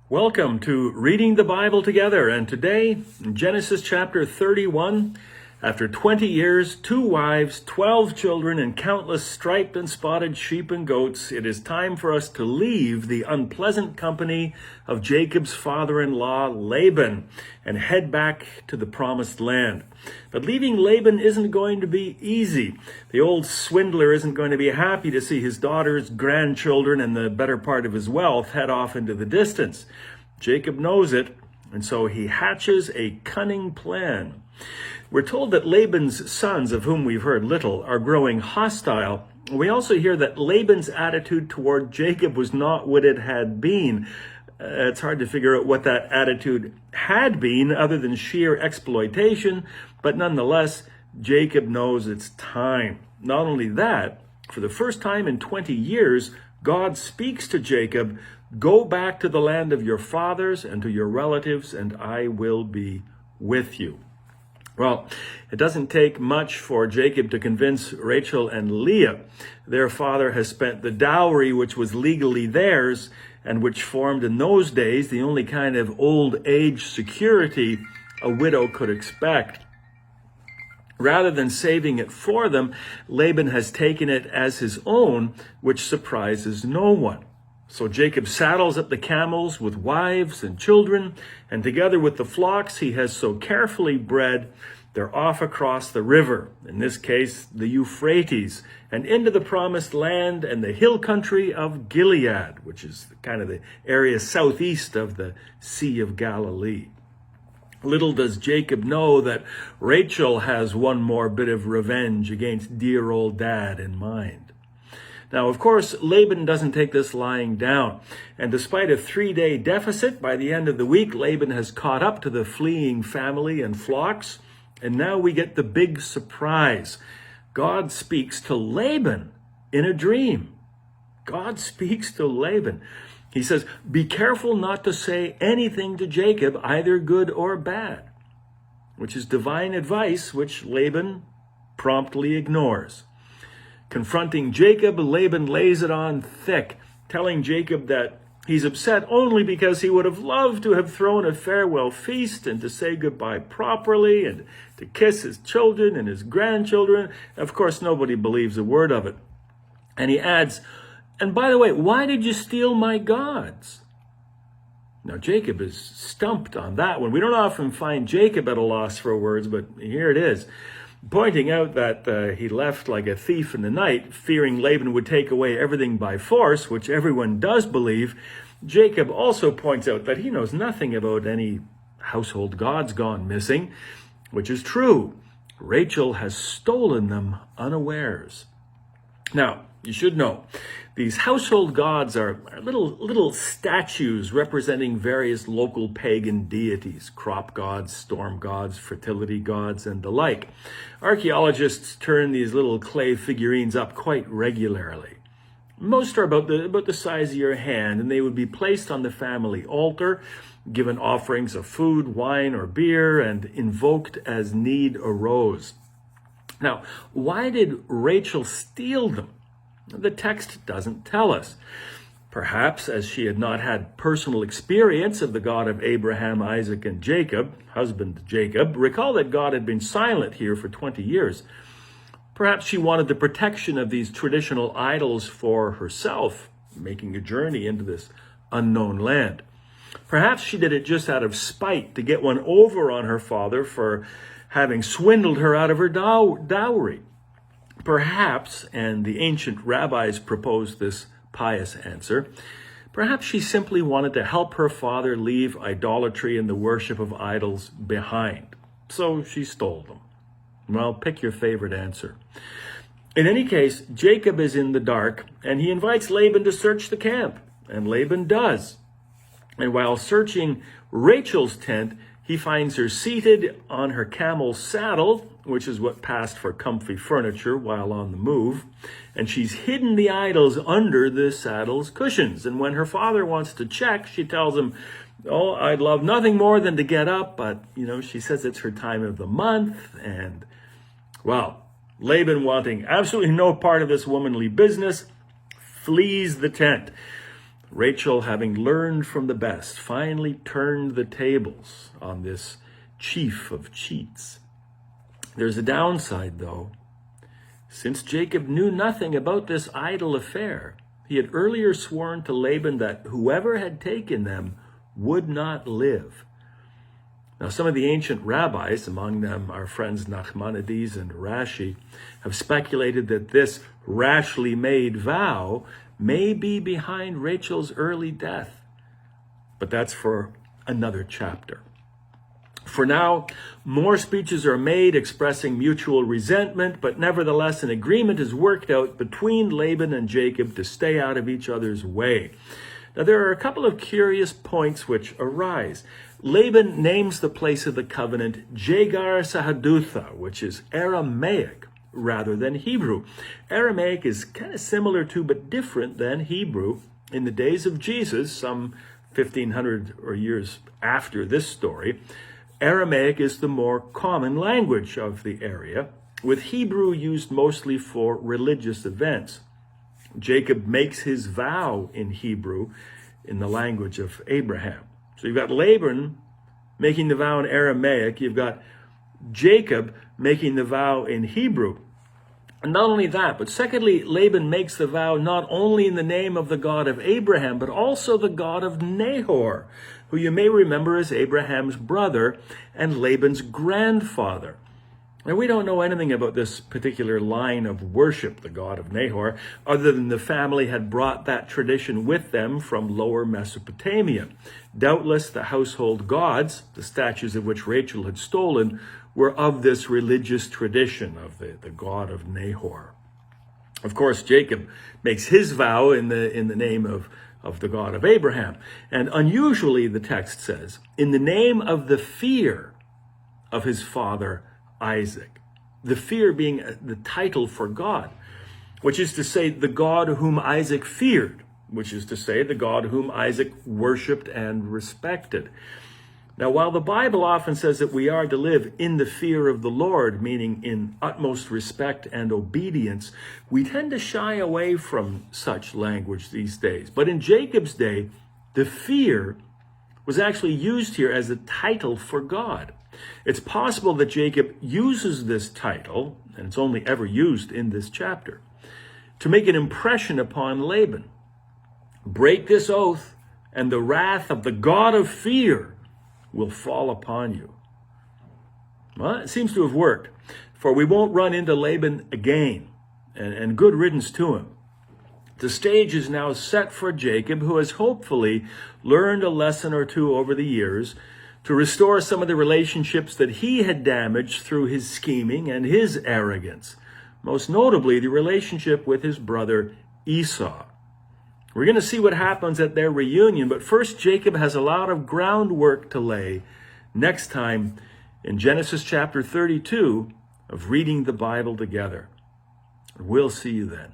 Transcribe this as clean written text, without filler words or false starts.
Welcome to Reading the Bible Together, and today, in Genesis chapter 31, after 20 years, 2 wives, 12 children, and countless striped and spotted sheep and goats, it is time for us to leave the unpleasant company of Jacob's father-in-law, Laban, and head back to the promised land. But leaving Laban isn't going to be easy. The old swindler isn't going to be happy to see his daughters, grandchildren, and the better part of his wealth head off into the distance. Jacob knows it, and so he hatches a cunning plan. We're told that Laban's sons, of whom we've heard little, are growing hostile. We also hear that Laban's attitude toward Jacob was not what it had been. It's hard to figure out what that attitude had been other than sheer exploitation, but nonetheless, Jacob knows it's time. Not only that, for the first time in 20 years, God speaks to Jacob, "Go back to the land of your fathers and to your relatives, and I will be with you." Well, it doesn't take much for Jacob to convince Rachel and Leah. Their father has spent the dowry which was legally theirs and which formed in those days the only kind of old age security a widow could expect. Rather than saving it for them, Laban has taken it as his own, which surprises no one. So Jacob saddles up the camels with wives and children, and together with the flocks he has so carefully bred, they're off across the river, in this case, the Euphrates, and into the promised land and the hill country of Gilead, which is kind of the area southeast of the Sea of Galilee. Little does Jacob know that Rachel has one more bit of revenge against dear old dad in mind. Now, of course, Laban doesn't take this lying down. And despite a 3-day deficit, by the end of the week, Laban has caught up to the fleeing family and flocks. And now we get the big surprise. God speaks to Laban in a dream. God speaks to Laban. He says, "Be careful not to say anything to Jacob, either good or bad," which is divine advice, which Laban promptly ignores. Confronting Jacob, Laban lays it on thick, telling Jacob that he's upset only because he would have loved to have thrown a farewell feast and to say goodbye properly and to kiss his children and his grandchildren. Of course, nobody believes a word of it. And he adds, "And by the way, why did you steal my gods?" Now, Jacob is stumped on that one. We don't often find Jacob at a loss for words, but here it is. Pointing out that he left like a thief in the night, fearing Laban would take away everything by force, which everyone does believe, Jacob also points out that he knows nothing about any household gods gone missing, which is true. Rachel has stolen them unawares. Now, you should know, these household gods are little statues representing various local pagan deities, crop gods, storm gods, fertility gods, and the like. Archaeologists turn these little clay figurines up quite regularly. Most are about the size of your hand, and they would be placed on the family altar, given offerings of food, wine, or beer, and invoked as need arose. Now, why did Rachel steal them? The text doesn't tell us. Perhaps as she had not had personal experience of the God of Abraham, Isaac, and Jacob, husband Jacob, recall that God had been silent here for 20 years. Perhaps she wanted the protection of these traditional idols for herself, making a journey into this unknown land. Perhaps she did it just out of spite to get one over on her father for having swindled her out of her dowry. Perhaps, and the ancient rabbis proposed this pious answer, perhaps she simply wanted to help her father leave idolatry and the worship of idols behind. So she stole them. Well, pick your favorite answer. In any case, Jacob is in the dark, and he invites Laban to search the camp, and Laban does. And while searching Rachel's tent, he finds her seated on her camel's saddle, which is what passed for comfy furniture while on the move, and she's hidden the idols under the saddle's cushions. And when her father wants to check, she tells him, "Oh, I'd love nothing more than to get up," but, she says it's her time of the month, and, well, Laban, wanting absolutely no part of this womanly business, flees the tent. Rachel, having learned from the best, finally turned the tables on this chief of cheats. There's a downside, though. Since Jacob knew nothing about this idle affair, he had earlier sworn to Laban that whoever had taken them would not live. Now, some of the ancient rabbis, among them our friends Nachmanides and Rashi, have speculated that this rashly made vow may be behind Rachel's early death. But that's for another chapter. For now, more speeches are made expressing mutual resentment, but nevertheless an agreement is worked out between Laban and Jacob to stay out of each other's way. Now, there are a couple of curious points which arise. Laban names the place of the covenant Jegar Sahadutha, which is Aramaic rather than Hebrew. Aramaic is kind of similar to but different than Hebrew. In the days of Jesus, some 1500 or years after this story, Aramaic is the more common language of the area, with Hebrew used mostly for religious events. Jacob makes his vow in Hebrew in the language of Abraham. So you've got Laban making the vow in Aramaic. You've got Jacob making the vow in Hebrew. And not only that, but secondly, Laban makes the vow not only in the name of the God of Abraham, but also the God of Nahor, who you may remember is Abraham's brother and Laban's grandfather. Now, we don't know anything about this particular line of worship, the God of Nahor, other than the family had brought that tradition with them from lower Mesopotamia. Doubtless the household gods, the statues of which Rachel had stolen, were of this religious tradition of the God of Nahor. Of course, Jacob makes his vow in the name of the God of Abraham. And unusually, the text says, in the name of the fear of his father Isaac. The fear being the title for God, which is to say the God whom Isaac feared, which is to say the God whom Isaac worshipped and respected. Now, while the Bible often says that we are to live in the fear of the Lord, meaning in utmost respect and obedience, we tend to shy away from such language these days. But in Jacob's day, the fear was actually used here as a title for God. It's possible that Jacob uses this title, and it's only ever used in this chapter, to make an impression upon Laban. Break this oath, and the wrath of the God of fear will fall upon you. Well, it seems to have worked, for we won't run into Laban again, and good riddance to him. The stage is now set for Jacob, who has hopefully learned a lesson or two over the years to restore some of the relationships that he had damaged through his scheming and his arrogance, most notably the relationship with his brother Esau. We're going to see what happens at their reunion, but first Jacob has a lot of groundwork to lay next time in Genesis chapter 32 of reading the Bible together. We'll see you then.